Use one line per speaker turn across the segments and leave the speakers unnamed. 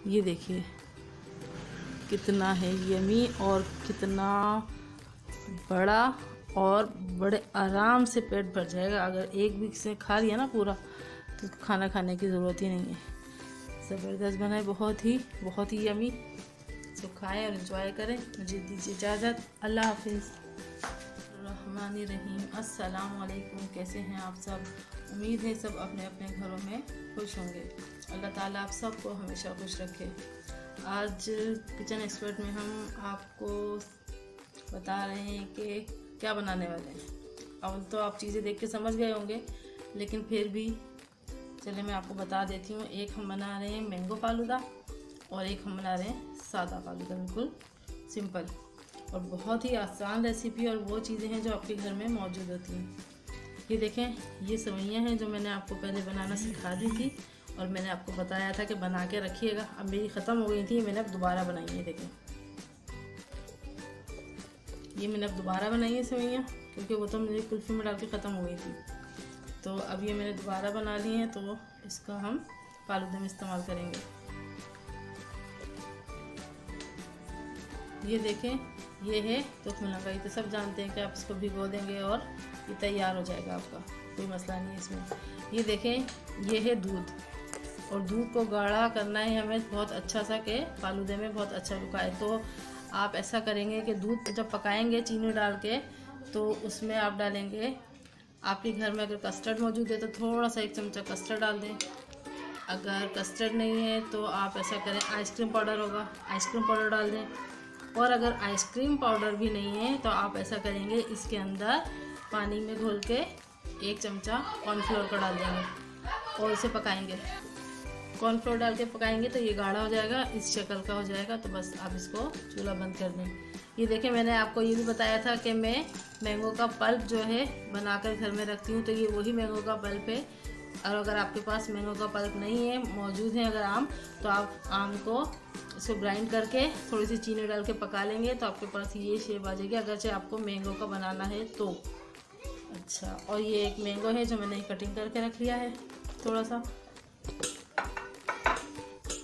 ये देखिए कितना है यमी और कितना बड़ा, और बड़े आराम से पेट भर जाएगा। अगर एक भी से खा लिया ना पूरा तो खाना खाने की ज़रूरत ही नहीं है। ज़बरदस्त बना है, बहुत ही यमी। इसको खाएं और एंजॉय करें। मुझे दीजिए इजाज़त। अल्लाह हाफिज़। रहमानिर्रहीम। अस्सलाम वालेकुम। कैसे हैं आप सब? उम्मीद है सब अपने अपने घरों में खुश होंगे। अल्लाह ताला आप सबको हमेशा खुश रखे। आज किचन एक्सपर्ट में हम आपको बता रहे हैं कि क्या बनाने वाले हैं। अब तो आप चीज़ें देख के समझ गए होंगे, लेकिन फिर भी चलिए मैं आपको बता देती हूँ। एक हम बना रहे हैं मैंगो फालूदा और एक हम बना रहे हैं सादा फालूदा, बिल्कुल सिंपल और बहुत ही आसान रेसिपी, और वो चीज़ें हैं जो आपके घर में मौजूद होती हैं। ये देखें, ये सेवइयाँ हैं जो मैंने आपको पहले बनाना सिखा दी थी और मैंने आपको बताया था कि बना के रखिएगा। अब मेरी ख़त्म हो गई थी, मैंने अब दोबारा बनाई है। देखें, ये मैंने अब दोबारा बनाई है सेवइयाँ, क्योंकि वो तो मेरी कुल्फ़ी में डाल के ख़त्म हो गई थी। तो अब ये मैंने दोबारा बना ली हैं, तो इसका हम फालूदे में इस्तेमाल करेंगे। ये देखें, ये है तुखमलंगा। ये तो सब जानते हैं कि आप इसको भिगो देंगे और ये तैयार हो जाएगा आपका, कोई मसला नहीं है इसमें। ये देखें, ये है दूध, और दूध को गाढ़ा करना है हमें बहुत अच्छा सा, कि फालूदे में बहुत अच्छा रुका है। तो आप ऐसा करेंगे कि दूध जब पकाएंगे चीनी डाल के, तो उसमें आप डालेंगे, आपके घर में अगर कस्टर्ड मौजूद है तो थोड़ा सा 1 चमचा कस्टर्ड डाल दें। अगर कस्टर्ड नहीं है तो आप ऐसा करें, आइसक्रीम पाउडर होगा, आइसक्रीम पाउडर डाल दें। और अगर आइसक्रीम पाउडर भी नहीं है तो आप ऐसा करेंगे, इसके अंदर पानी में घोल के 1 चमचा कॉर्नफ्लोर का डाल देंगे और इसे पकाएंगे। कॉर्नफ्लोर डाल के पकाएंगे तो ये गाढ़ा हो जाएगा, इस शक्ल का हो जाएगा। तो बस आप इसको चूल्हा बंद कर दें। ये देखें, मैंने आपको ये भी बताया था कि मैं मैंगो का पल्प जो है बनाकर घर में रखती हूँ, तो ये वही मैंगो का पल्प है। और अगर आपके पास मैंगो का पल्प नहीं है, मौजूद है अगर आम, तो आप आम को इसको ग्राइंड करके थोड़ी सी चीनी डाल के पका लेंगे तो आपके पास ये शेप आ जाएगी, अगरचे आपको मैंगो का बनाना है तो। अच्छा, और ये एक मैंगो है जो मैंने कटिंग करके रख लिया है थोड़ा सा।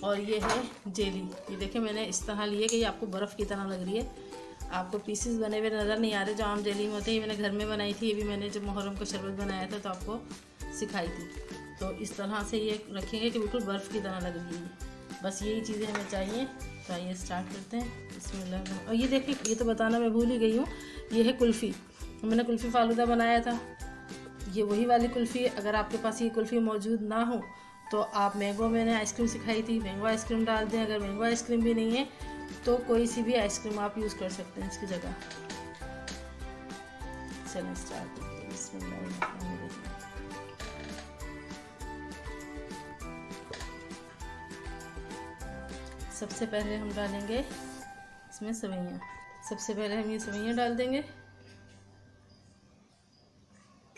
और ये है जेली। ये देखें, मैंने इस तरह ली है कि ये आपको बर्फ़ की तरह लग रही है, आपको पीसेस बने हुए नज़र नहीं आ रहे जो आम जेली में होते हैं। ये मैंने घर में बनाई थी, ये भी मैंने जब मुहर्रम का शरबत बनाया था तो आपको सिखाई थी। तो इस तरह से ये रखेंगे कि बिल्कुल बर्फ़ की तरह लग रही है। बस यही चीज़ें हमें चाहिए। तो आइए स्टार्ट करते हैं। बिस्मिल्लाह। और ये देखिए, ये तो बताना मैं भूल ही गई हूँ, ये है कुल्फ़ी। मैंने कुल्फ़ी फालूदा बनाया था, ये वही वाली कुल्फ़ी। अगर आपके पास ये कुल्फ़ी मौजूद ना हो तो आप मैंगो, मैंने आइसक्रीम सिखाई थी, मैंगो आइसक्रीम डाल दें। अगर मैंगो आइसक्रीम भी नहीं है तो कोई सी भी आइसक्रीम आप यूज़ कर सकते हैं इसकी जगह। चलें स्टार्ट करते हैं। बिस्मिल्लाह। सबसे पहले हम डालेंगे इसमें सेवइयाँ। सबसे पहले हम ये सेवइयाँ डाल देंगे।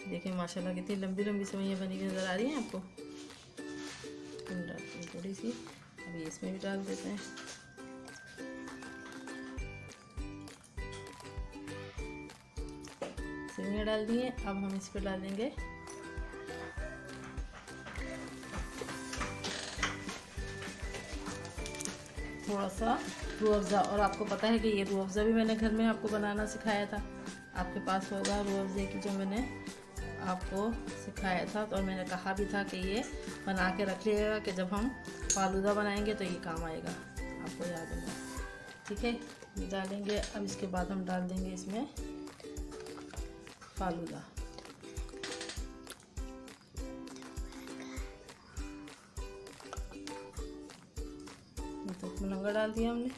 देखिए माशाल्लाह कितनी लंबी लंबी सेवइयाँ बनी हुई नज़र आ रही हैं आपको। हम डालते हैं थोड़ी सी, अभी इसमें भी डाल देते हैं। सेवइयाँ डाल दिए, अब हम इस पर डाल देंगे थोड़ा सा रूह अफ़ज़ा। और आपको पता है कि ये रूह अफ़ज़ा भी मैंने घर में आपको बनाना सिखाया था, आपके पास होगा रूह अफ़ज़े की जो मैंने आपको सिखाया था। तो और मैंने कहा भी था कि ये बना के रख लीजिएगा कि जब हम फालूदा बनाएंगे तो ये काम आएगा, आपको याद होगा। ठीक है, ये डालेंगे। अब इसके बाद हम डाल देंगे इसमें फालूदा। तो तुखमलंगा डाल दिया हमने।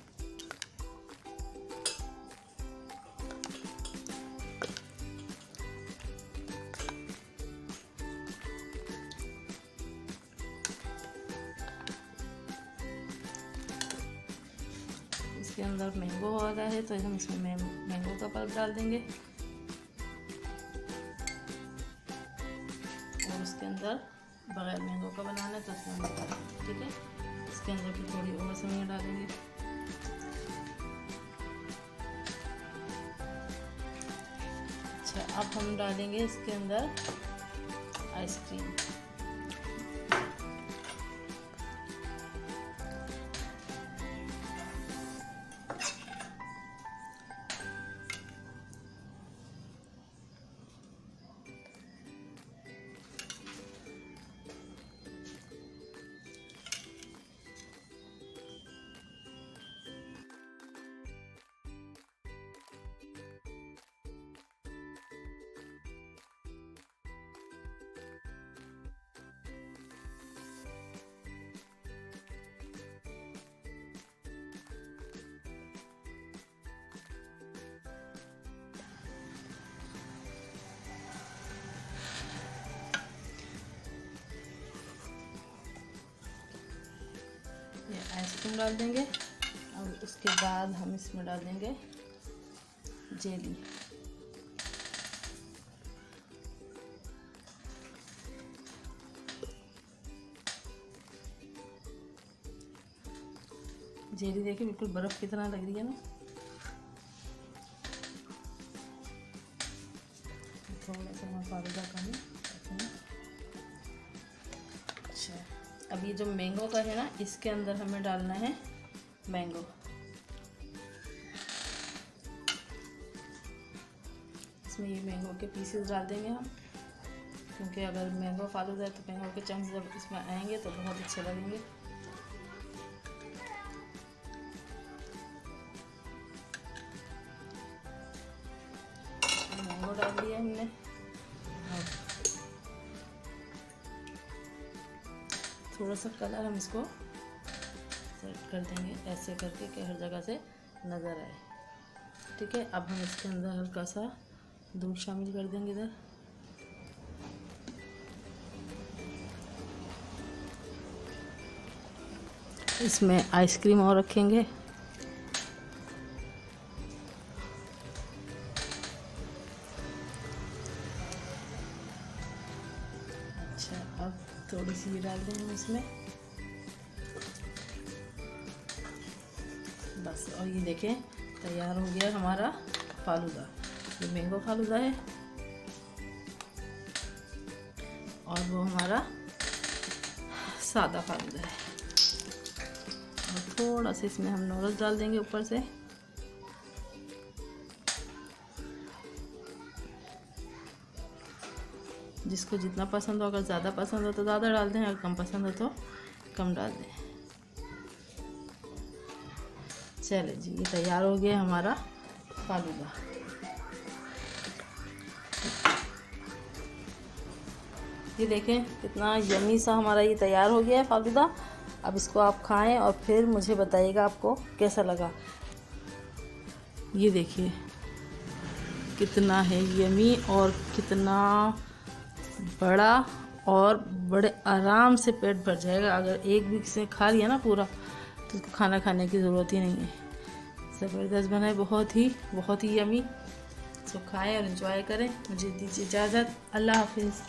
इसके अंदर मैंगो आ गया है तो हम इसमें मैंगो का पल्प डाल देंगे, और उसके अंदर बगैर मैंगो का बनाना है तो उसमें हम डाल देंगे। ठीक है, इसके अंदर फिर थोड़ी और सेवइयाँ डालेंगे। अच्छा, अब हम डालेंगे इसके अंदर आइसक्रीम। आइसक्रीम डाल देंगे और उसके बाद हम इसमें डाल देंगे जेली। जेली देखिए बिल्कुल बर्फ़ की तरह लग रही है ना। थोड़ा सा मैं फालूदा का भी। अच्छा, अब ये जो मैंगो का है ना, इसके अंदर हमें डालना है मैंगो। इसमें ये मैंगो के पीसेस डाल देंगे हम, क्योंकि अगर मैंगो फालूदा है तो मैंगो के चंक्स जब इसमें आएंगे तो बहुत अच्छे लगेंगे। मैंगो डाल दिया हमने। थोड़ा सा कलर हम इसको सेट कर देंगे ऐसे करके कि हर जगह से नज़र आए। ठीक है, अब हम इसके अंदर हल्का सा दूध शामिल कर देंगे इधर। इसमें आइसक्रीम और रखेंगे। अच्छा, अब थोड़ी सी डाल देंगे इसमें बस। और ये देखें तैयार हो गया हमारा फालूदा। ये मैंगो फालूदा है और वो हमारा सादा फालूदा है। और थोड़ा सा इसमें हम नोरस डाल देंगे ऊपर से। जिसको जितना पसंद हो, अगर ज़्यादा पसंद हो तो ज़्यादा डाल दें, अगर कम पसंद हो तो कम डाल दें। चले जी, ये तैयार हो गया हमारा फालूदा। ये देखें कितना यमी सा हमारा ये तैयार हो गया है फालूदा। अब इसको आप खाएं और फिर मुझे बताइएगा आपको कैसा लगा। ये देखिए कितना है यमी और कितना बड़ा, और बड़े आराम से पेट भर जाएगा। अगर एक भी से खा लिया ना पूरा तो उसको खाना खाने की ज़रूरत ही नहीं है। ज़बरदस्त बना है, बहुत ही यमी। इसको खाएं और एंजॉय करें। मुझे दीजिए इजाज़त। अल्लाह हाफिज़।